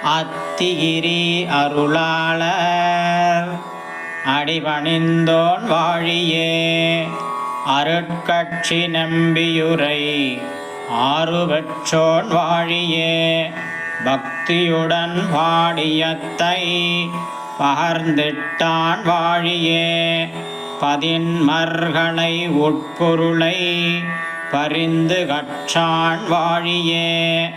அத்திகிரி அருளாளர் அடிபணிந்தோன் வாழியே. அருட்கட்சி நம்பியுரை ஆறுபெற்றோன் வாழியே. பக்தியுடன் பாடியத்தை பகர்ந்திட்டான் வாழியே. பதின்மர்களை உட்பொருளை பரிந்து கற்றான் வாழியே.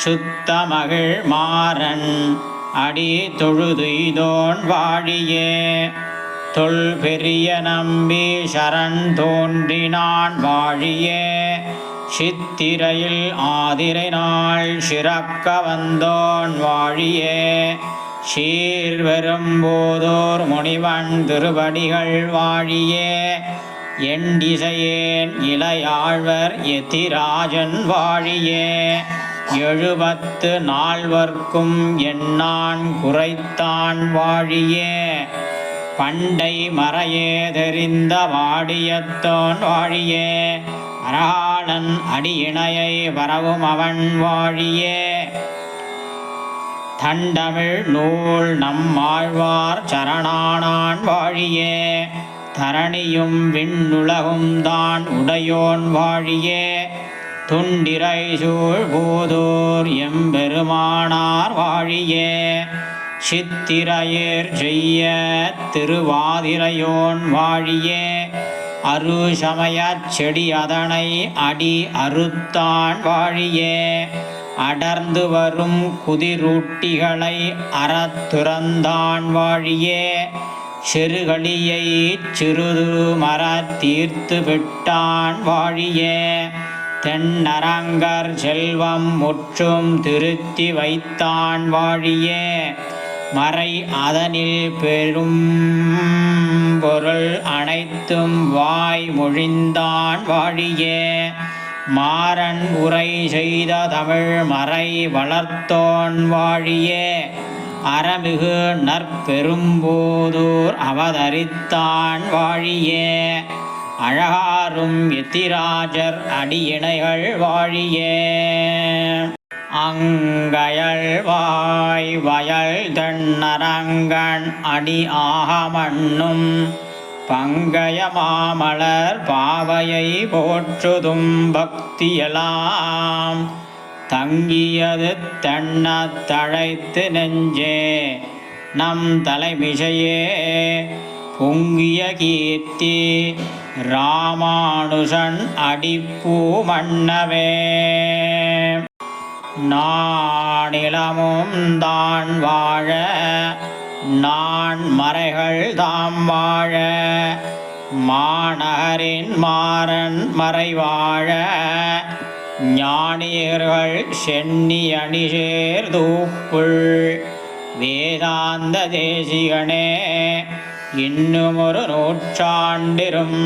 சுத்தமகிழ் மாறன் அடி தொழுதுய்தோன் வாழியே. தொல் பெரிய நம்பி சரண் தோன்றினான் வாழியே. சித்திரையில் ஆதிரை நாள் சிறக்க வந்தோன் வாழியே. சீர்வெரும்போதோர் முனிவன் திருவடிகள் வாழியே. எண்டிசையேன் இளையாழ்வர் எதிராஜன் வாழியே. 74 எண்ணான் குறைத்தான் வாழியே. பண்டை மறையே தெரிந்த வாடியத்தோன் வாழியே. அரகாலன் அடியிணையை வரவும் அவன் வாழியே. தண்டமிழ் நூல் நம்மாழ்வார் சரணானான் வாழியே. தரணியும் விண்ணுலகும் தான் உடையோன் வாழியே. துண்டிரை சூழ் பூதூர் எம்பெருமானார் வாழியே. சித்திரையேர் செய்ய திருவாதிரையோன் வாழியே. அரு சமயச் செடி அதனை அடி அறுத்தான் வாழியே. அடர்ந்து வரும் குதிரூட்டிகளை அறத்துறந்தான் வாழியே. சிறுகளியை சிறுது மரத் தீர்த்து விட்டான் வாழியே. தென்னரங்கர் செல்வம் முற்றும் திருத்தி வைத்தான் வாழியே. மறை அதனில் பெரும் பொருள் அனைத்தும் வாய் மொழிந்தான் வாழியே. மாறன் உரை செய்த தமிழ் மறை வளர்த்தோன் வாழியே. அறமிகு நற்பெரும்போதூர் அவதரித்தான் வாழியே. அழகாரும் எத்திராஜர் அடியிணைகள் வாழியே. அங்கயல் வாய் வயல் தென்னரங்கன் அடி ஆகமண்ணும் பங்கய மாமலர் பாவையை போற்றுதும் பக்தியலாம். தங்கியது தென்னத் தழைத்து நெஞ்சே நம் தலைமிசையே. பொங்கிய கீர்த்தி ராமானுஷன் அடிப்பூ மன்னவே. நானிலமும் தான் வாழ நான் மறைகள் தாம் வாழ. மாநகரின் மாறன் மறைவாழ. ஞானியர்கள் சென்னி அணிசேர் தூப்புள் வேதாந்த தேசிகனே இன்னுமொரு நூற்றாண்டிரும்.